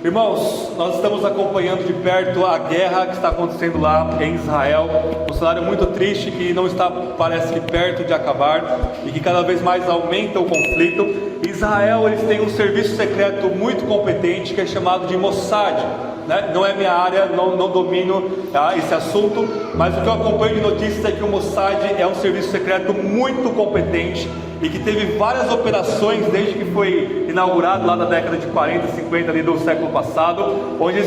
Irmãos, nós estamos acompanhando de perto a guerra que está acontecendo lá em Israel, um cenário muito triste que não está, parece que, perto de acabar e que cada vez mais aumenta o conflito. Israel, eles têm um serviço secreto muito competente que é chamado de Mossad, né? Não é minha área, não domino esse assunto, mas o que eu acompanho de notícias é que o Mossad é um serviço secreto muito competente e que teve várias operações desde que foi inaugurado lá na década de 40, 50 ali do século passado, onde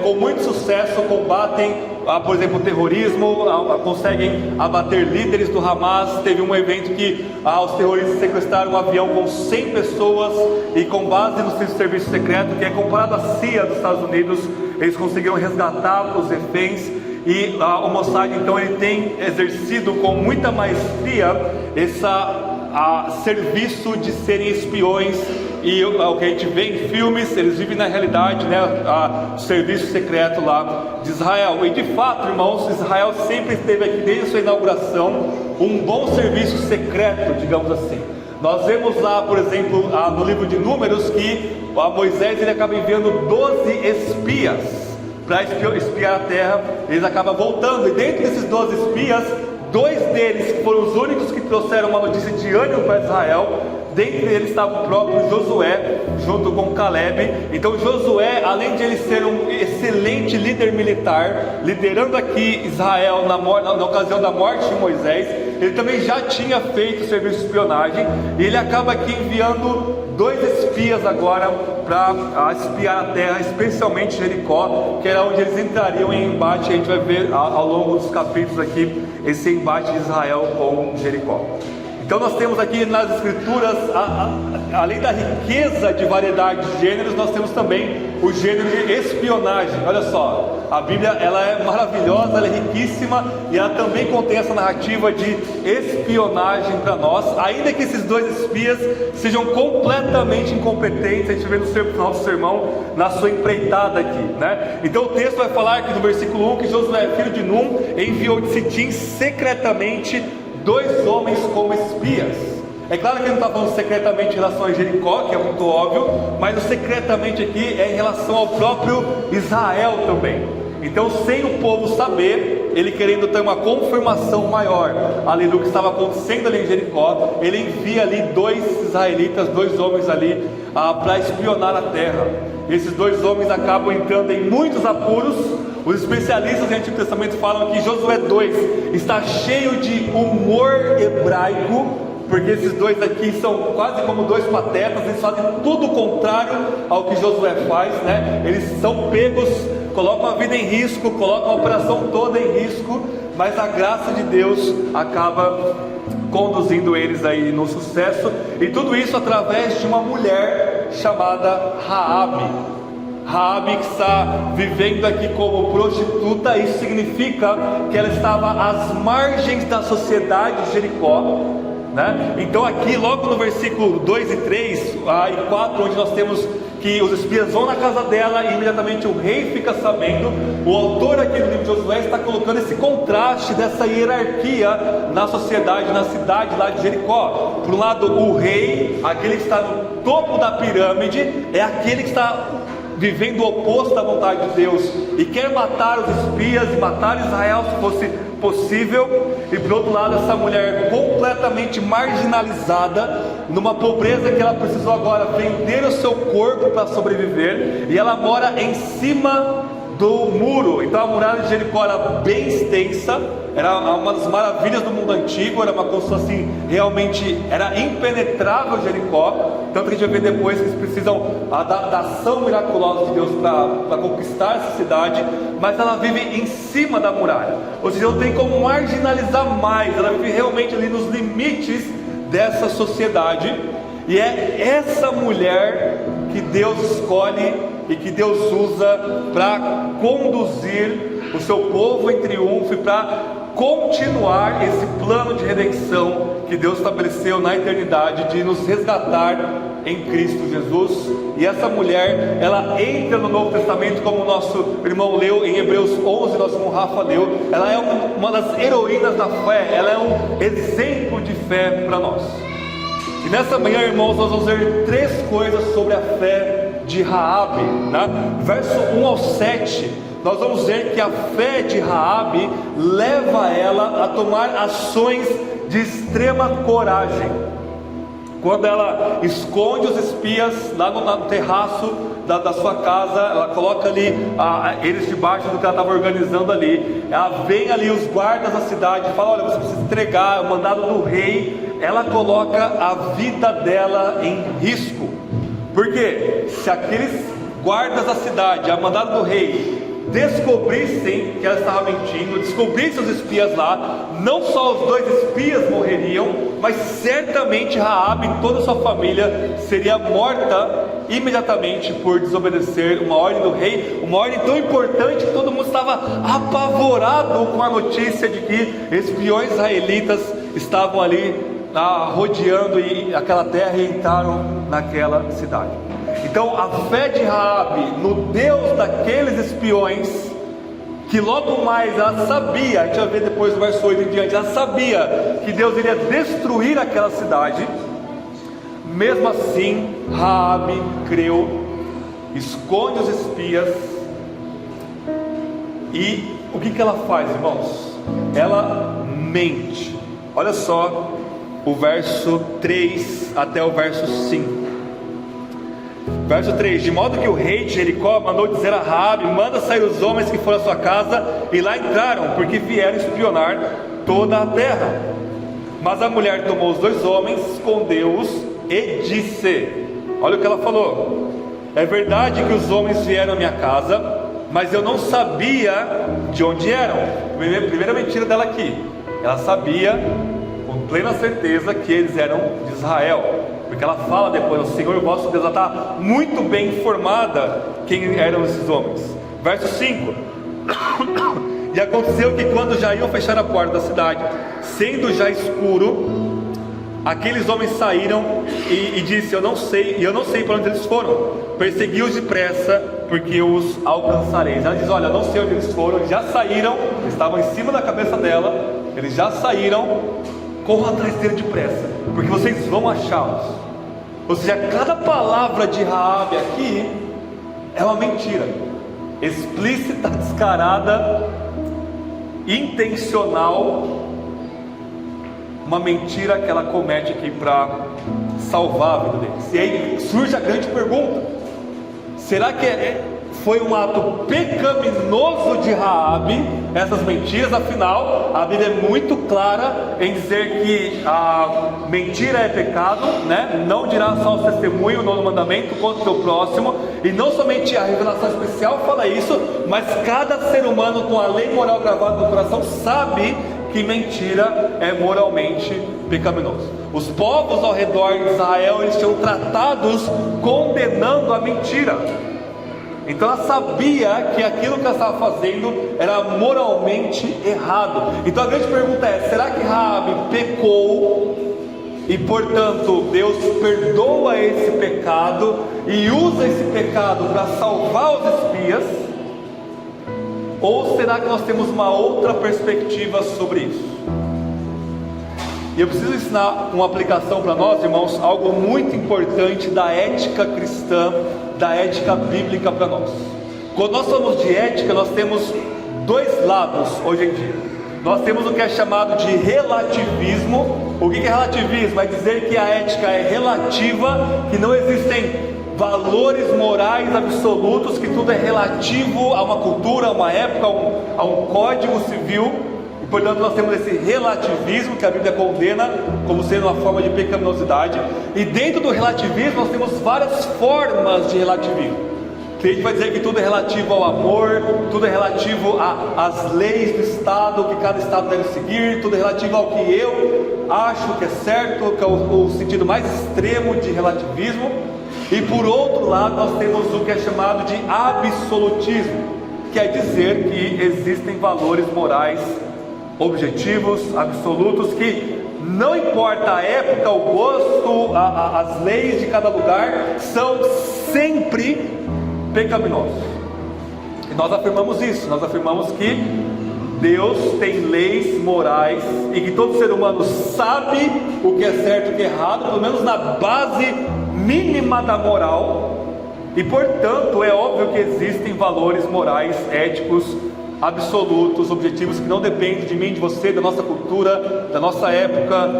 com muito sucesso combatem, por exemplo, o terrorismo, conseguem abater líderes do Hamas. Teve um evento que os terroristas sequestraram um avião com 100 pessoas e, com base no seu serviço secreto, que é comparado à CIA dos Estados Unidos, eles conseguiram resgatar os reféns. E o Mossad, então, ele tem exercido com muita maestria serviço de serem espiões, e o que a gente vê em filmes, eles vivem na realidade, né? O serviço secreto lá de Israel. E de fato, irmãos, Israel sempre esteve aqui desde a sua inauguração um bom serviço secreto, digamos assim. Nós vemos lá, por exemplo, no livro de Números, que Moisés ele acaba enviando 12 espias para espiar a terra. Eles acabam voltando, e dentro desses 12 espias, 2 deles que foram os únicos que trouxeram uma notícia de ânimo para Israel. Dentre eles estava o próprio Josué, junto com Caleb. Então Josué, além de ele ser um excelente líder militar, liderando aqui Israel na ocasião da morte de Moisés, ele também já tinha feito serviço de espionagem, e ele acaba aqui enviando 2 espias agora para espiar a terra, especialmente Jericó, que era onde eles entrariam em embate. A gente vai ver ao longo dos capítulos aqui esse embate de Israel com Jericó. Então nós temos aqui nas escrituras, além da riqueza de variedade de gêneros, nós temos também o gênero de espionagem. Olha só, a Bíblia ela é maravilhosa, ela é riquíssima, e ela também contém essa narrativa de espionagem para nós, ainda que esses 2 espias sejam completamente incompetentes. A gente vê no nosso sermão, na sua empreitada aqui, né? Então o texto vai falar aqui no versículo 1 que Josué, filho de Num, enviou de Sitim secretamente 2 homens como espias. É claro que ele não está falando secretamente em relação a Jericó, que é muito óbvio, mas o secretamente aqui é em relação ao próprio Israel também. Então, sem o povo saber, ele querendo ter uma confirmação maior ali do que estava acontecendo ali em Jericó, ele envia ali 2 israelitas, 2 homens ali para espionar a terra. Esses 2 homens acabam entrando em muitos apuros. Os especialistas do Antigo Testamento falam que Josué 2 está cheio de humor hebraico, porque esses 2 aqui são quase como 2 patetas. Eles fazem tudo o contrário ao que Josué faz, né? Eles são pegos, colocam a vida em risco, colocam a operação toda em risco, mas a graça de Deus acaba conduzindo eles aí no sucesso, e tudo isso através de uma mulher chamada Raabe. Raabe, que está vivendo aqui como prostituta. Isso significa que ela estava às margens da sociedade de Jericó, né? Então aqui logo no versículo 2 e 3 e 4, onde nós temos que os espias vão na casa dela e imediatamente o rei fica sabendo, o autor aqui do livro de Josué está colocando esse contraste dessa hierarquia na sociedade, na cidade lá de Jericó. Por um lado, o rei, aquele que está no topo da pirâmide, é aquele que está vivendo o oposto da vontade de Deus e quer matar os espias e matar Israel se fosse possível. E por outro lado, essa mulher completamente marginalizada, numa pobreza que ela precisou agora vender o seu corpo para sobreviver, e ela mora em cima do muro. Então a muralha de Jericó era bem extensa, era uma das maravilhas do mundo antigo, era uma construção assim, realmente era impenetrável Jericó, tanto que a gente vai ver depois que eles precisam da ação miraculosa de Deus para conquistar essa cidade, mas ela vive em cima da muralha, ou seja, não tem como marginalizar mais, ela vive realmente ali nos limites dessa sociedade, e é essa mulher que Deus escolhe e que Deus usa para conduzir o seu povo em triunfo e para continuar esse plano de redenção que Deus estabeleceu na eternidade, de nos resgatar em Cristo Jesus. E essa mulher, ela entra no Novo Testamento, como o nosso irmão leu em Hebreus 11, nosso irmão Rafa leu. Ela é uma das heroínas da fé, ela é um exemplo de fé para nós. E nessa manhã, irmãos, nós vamos ver 3 coisas sobre a fé de Raabe, né? Verso 1 ao 7, nós vamos ver que a fé de Raabe leva ela a tomar ações de extrema coragem. Quando ela esconde os espias lá no terraço da sua casa, ela coloca ali eles debaixo do que ela estava organizando ali. Ela vem ali os guardas da cidade e fala: olha, você precisa entregar o mandado do rei. Ela coloca a vida dela em risco, porque se aqueles guardas da cidade, a mandado do rei, descobrissem que ela estava mentindo, descobrissem os espias lá, não só os 2 espias morreriam, mas certamente Raabe e toda a sua família seria morta imediatamente por desobedecer uma ordem do rei, uma ordem tão importante que todo mundo estava apavorado com a notícia de que espiões israelitas estavam ali rodeando aquela terra e entraram naquela cidade. Então a fé de Raabe no Deus daqueles espiões, que logo mais ela sabia, a gente vai ver depois do verso 8 em diante, ela sabia que Deus iria destruir aquela cidade. Mesmo assim, Raabe creu, esconde os espias. E o que ela faz, irmãos? Ela mente. Olha só o verso 3 até o verso 5. Verso 3: de modo que o rei de Jericó mandou dizer a Raabe: manda sair os homens que foram à sua casa, e lá entraram, porque vieram espionar toda a terra. Mas a mulher tomou os 2 homens, escondeu-os e disse: olha o que ela falou: é verdade que os homens vieram à minha casa, mas eu não sabia de onde eram. Primeira mentira dela aqui: ela sabia com plena certeza que eles eram de Israel, porque ela fala depois: o Senhor vosso Deus, ela está muito bem informada quem eram esses homens. Verso 5: e aconteceu que quando já iam fechar a porta da cidade, sendo já escuro, aqueles homens saíram e disse: eu não sei para onde eles foram, persegui-os depressa, porque os alcançareis. Ela diz: olha, eu não sei onde eles foram, eles já saíram, estavam em cima da cabeça dela, eles já saíram, corram atrás dele depressa, porque vocês vão achá-los. Ou seja, cada palavra de Raabe aqui é uma mentira, explícita, descarada, intencional, uma mentira que ela comete aqui para salvar a vida deles. E aí surge a grande pergunta: será que foi um ato pecaminoso de Raabe essas mentiras? Afinal, a Bíblia é muito clara em dizer que a mentira é pecado, né? Não dirá só o testemunho, o 9º mandamento, contra o teu próximo. E não somente a revelação especial fala isso, mas cada ser humano com a lei moral gravada no coração sabe que mentira é moralmente pecaminoso. Os povos ao redor de Israel, eles tinham tratados condenando a mentira. Então ela sabia que aquilo que ela estava fazendo era moralmente errado. Então a grande pergunta é: será que Raabe pecou e portanto Deus perdoa esse pecado e usa esse pecado para salvar os espias? Ou será que nós temos uma outra perspectiva sobre isso? E eu preciso ensinar uma aplicação para nós, irmãos, algo muito importante da ética cristã, da ética bíblica para nós. Quando nós falamos de ética, nós temos 2 lados hoje em dia. Nós temos o que é chamado de relativismo. O que é relativismo? É dizer que a ética é relativa, que não existem valores morais absolutos, que tudo é relativo a uma cultura, a uma época, a um código civil. E portanto nós temos esse relativismo que a Bíblia condena como sendo uma forma de pecaminosidade. E dentro do relativismo nós temos várias formas de relativismo. A gente vai dizer que tudo é relativo ao amor, tudo é relativo às leis do Estado, que cada Estado deve seguir, tudo é relativo ao que eu acho que é certo, que é o sentido mais extremo de relativismo. E por outro lado nós temos o que é chamado de absolutismo, que é dizer que existem valores morais objetivos, absolutos, que não importa a época, o gosto, as leis de cada lugar, são sempre pecaminosos. E nós afirmamos isso, nós afirmamos que Deus tem leis morais e que todo ser humano sabe o que é certo e o que é errado, pelo menos na base mínima da moral, E portanto é óbvio que existem valores morais, éticos, absolutos, objetivos que não dependem de mim, de você, da nossa cultura, da nossa época,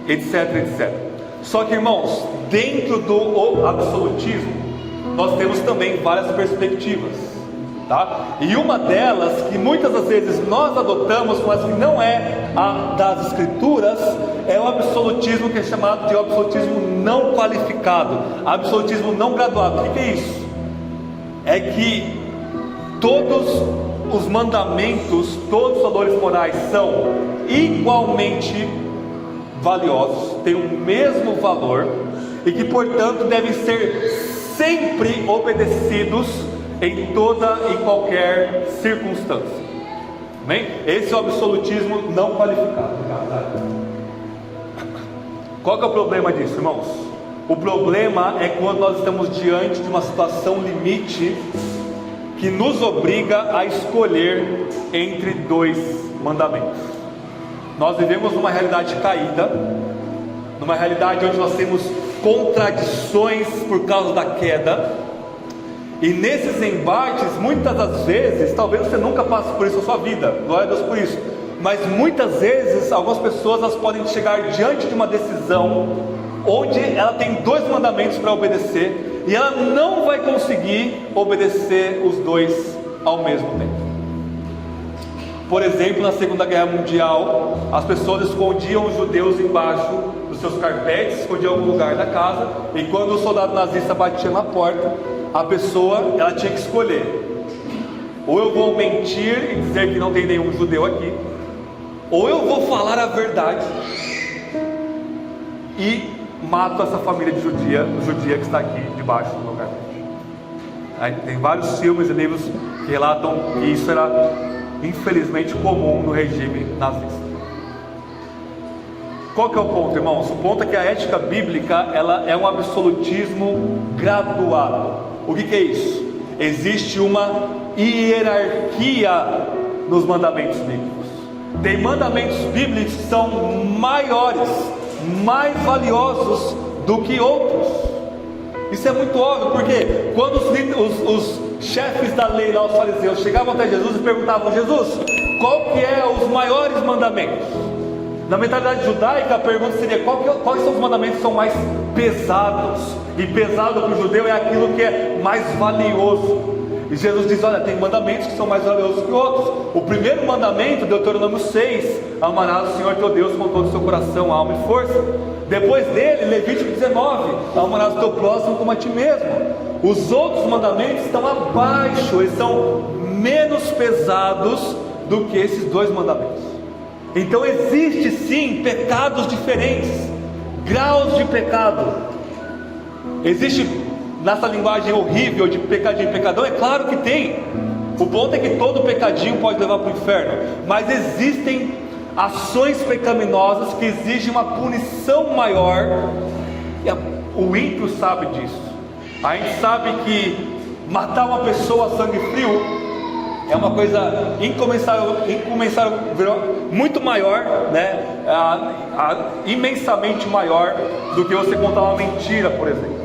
etc, etc. Só que, irmãos, dentro do absolutismo, nós temos também várias perspectivas, tá? E uma delas, que muitas das vezes nós adotamos, mas que não é a das Escrituras, é o absolutismo que é chamado de absolutismo não qualificado, absolutismo não graduado. O que é isso? É que todos os mandamentos, todos os valores morais são igualmente valiosos, têm o mesmo valor e que, portanto, devem ser sempre obedecidos em toda e qualquer circunstância. Amém? Esse é o absolutismo não qualificado. Qual que é o problema disso, irmãos? O problema é quando nós estamos diante de uma situação limite que nos obriga a escolher entre dois mandamentos. Nós vivemos numa realidade caída, numa realidade onde nós temos contradições por causa da queda, e nesses embates, muitas das vezes, talvez você nunca passe por isso na sua vida, glória a Deus por isso, mas muitas vezes, algumas pessoas elas podem chegar diante de uma decisão, onde ela tem dois mandamentos para obedecer, e ela não vai conseguir obedecer os dois ao mesmo tempo. Por exemplo, na Segunda Guerra Mundial, as pessoas escondiam os judeus embaixo dos seus carpetes, escondiam em algum lugar da casa, e quando o soldado nazista batia na porta, a pessoa ela tinha que escolher: ou eu vou mentir e dizer que não tem nenhum judeu aqui, ou eu vou falar a verdade e mato essa família de judia que está aqui debaixo do meu carpete. Aí tem vários filmes e livros que relatam que isso era infelizmente comum no regime nazista. Qual que é o ponto, irmãos? O ponto é que a ética bíblica ela é um absolutismo graduado. O que é isso? Existe uma hierarquia nos mandamentos bíblicos. Tem mandamentos bíblicos que são maiores, mais valiosos do que outros. Isso é muito óbvio, porque quando os chefes da lei lá, os fariseus, chegavam até Jesus e perguntavam: Jesus, qual que é os maiores mandamentos? Na mentalidade judaica a pergunta seria: quais são os mandamentos que são mais pesados? E pesado para o judeu é aquilo que é mais valioso. E Jesus diz: olha, tem mandamentos que são mais valiosos que outros. O primeiro mandamento, Deuteronômio 6: amarás o Senhor teu Deus com todo o seu coração, alma e força. Depois dele, Levítico 19: amarás o teu próximo como a ti mesmo. Os outros mandamentos estão abaixo, eles são menos pesados do que esses dois mandamentos. Então existe sim pecados diferentes, graus de pecado. Existe nessa linguagem horrível de pecadinho e pecadão? É claro que tem. O ponto é que todo pecadinho pode levar para o inferno, mas existem ações pecaminosas que exigem uma punição maior, e o ímpio sabe disso. A gente sabe que matar uma pessoa a sangue frio é uma coisa incomensável, muito maior, né? Imensamente maior do que você contar uma mentira, por exemplo.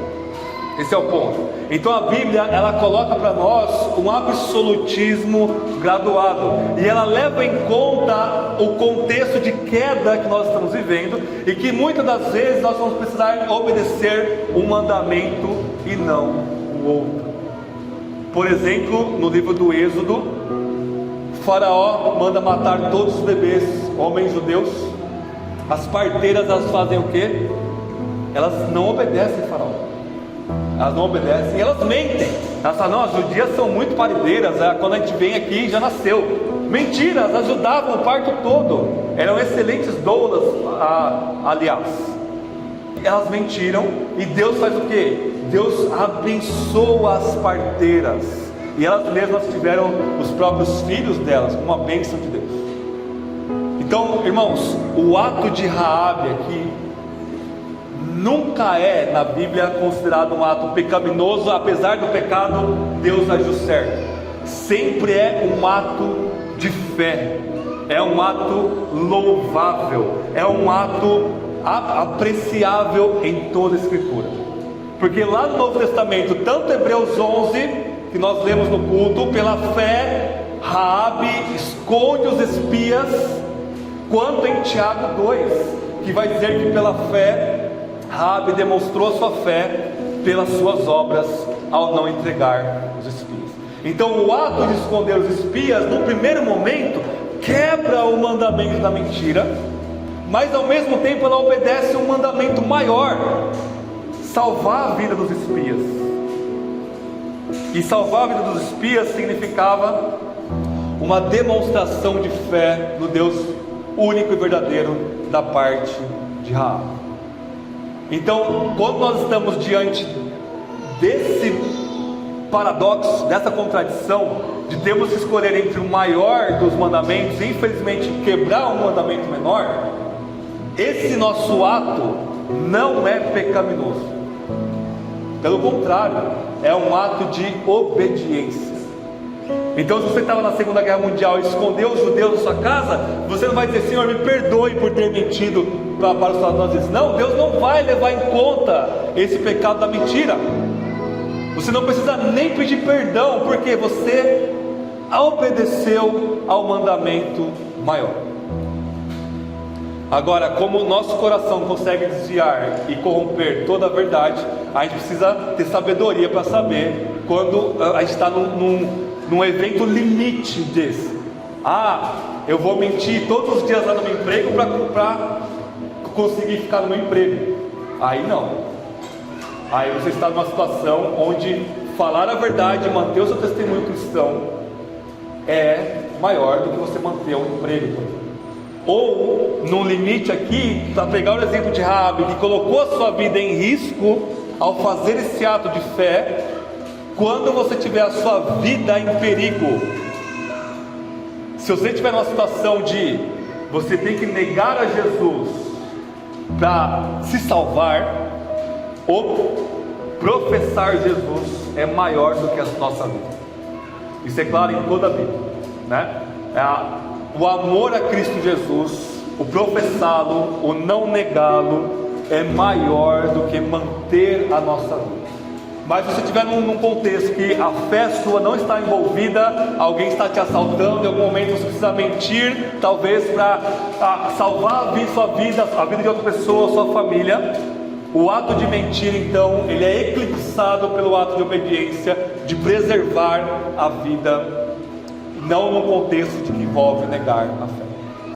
Esse é o ponto. Então a Bíblia ela coloca para nós um absolutismo graduado, e ela leva em conta o contexto de queda que nós estamos vivendo, e que muitas das vezes nós vamos precisar obedecer um mandamento e não o outro. Por exemplo, no livro do Êxodo, Faraó manda matar todos os bebês, homens judeus. As parteiras elas fazem o quê? Elas não obedecem Faraó. Elas não obedecem e elas mentem. Elas falam: não, as judias são muito parideiras, quando a gente vem aqui já nasceu. Mentira, elas ajudavam o parto todo, eram excelentes doulas, aliás. Elas mentiram, e Deus faz o quê? Deus abençoa as parteiras, e elas mesmas tiveram os próprios filhos delas, uma bênção de Deus. Então, irmãos, o ato de Raabe aqui nunca é na Bíblia considerado um ato pecaminoso. Apesar do pecado, Deus agiu certo. Sempre é um ato de fé, é um ato louvável, é um ato apreciável em toda a Escritura. Porque lá no Novo Testamento, tanto Hebreus 11, que nós lemos no culto, pela fé, Raabe esconde os espias, quanto em Tiago 2, que vai dizer que pela fé, Raabe demonstrou a sua fé pelas suas obras, ao não entregar os espias. Então o ato de esconder os espias, no primeiro momento, quebra o mandamento da mentira, mas ao mesmo tempo ela obedece um mandamento maior: salvar a vida dos espias. E salvar a vida dos espias significava uma demonstração de fé no Deus único e verdadeiro da parte de Raabe. Então, quando nós estamos diante desse paradoxo, dessa contradição, de termos que escolher entre o maior dos mandamentos e infelizmente quebrar um mandamento menor, esse nosso ato não é pecaminoso. Pelo contrário, é um ato de obediência. Então, se você estava na Segunda Guerra Mundial e escondeu os judeus da sua casa, você não vai dizer: Senhor, me perdoe por ter mentido para os soldados nazistas. Não, Deus não vai levar em conta esse pecado da mentira. Você não precisa nem pedir perdão, porque você obedeceu ao mandamento maior. Agora, como o nosso coração consegue desviar e corromper toda a verdade, a gente precisa ter sabedoria para saber quando a gente está num evento limite desse. Eu vou mentir todos os dias lá no meu emprego para conseguir ficar no meu emprego. Aí não. Aí você está numa situação onde falar a verdade, manter o seu testemunho cristão é maior do que você manter o emprego. Ou, num limite aqui, para pegar o exemplo de Raabe, que colocou a sua vida em risco ao fazer esse ato de fé, quando você tiver a sua vida em perigo, se você estiver numa situação de você tem que negar a Jesus para se salvar, ou professar Jesus é maior do que a nossa vida. Isso é claro em toda a Bíblia, né? O amor a Cristo Jesus, o professá-lo, o não negá-lo, é maior do que manter a nossa vida. Mas se você estiver num contexto que a fé sua não está envolvida, alguém está te assaltando, em algum momento você precisa mentir, talvez para salvar sua vida, a vida de outra pessoa, sua família, o ato de mentir, então, ele é eclipsado pelo ato de obediência, de preservar a vida, não no contexto de que envolve negar a fé.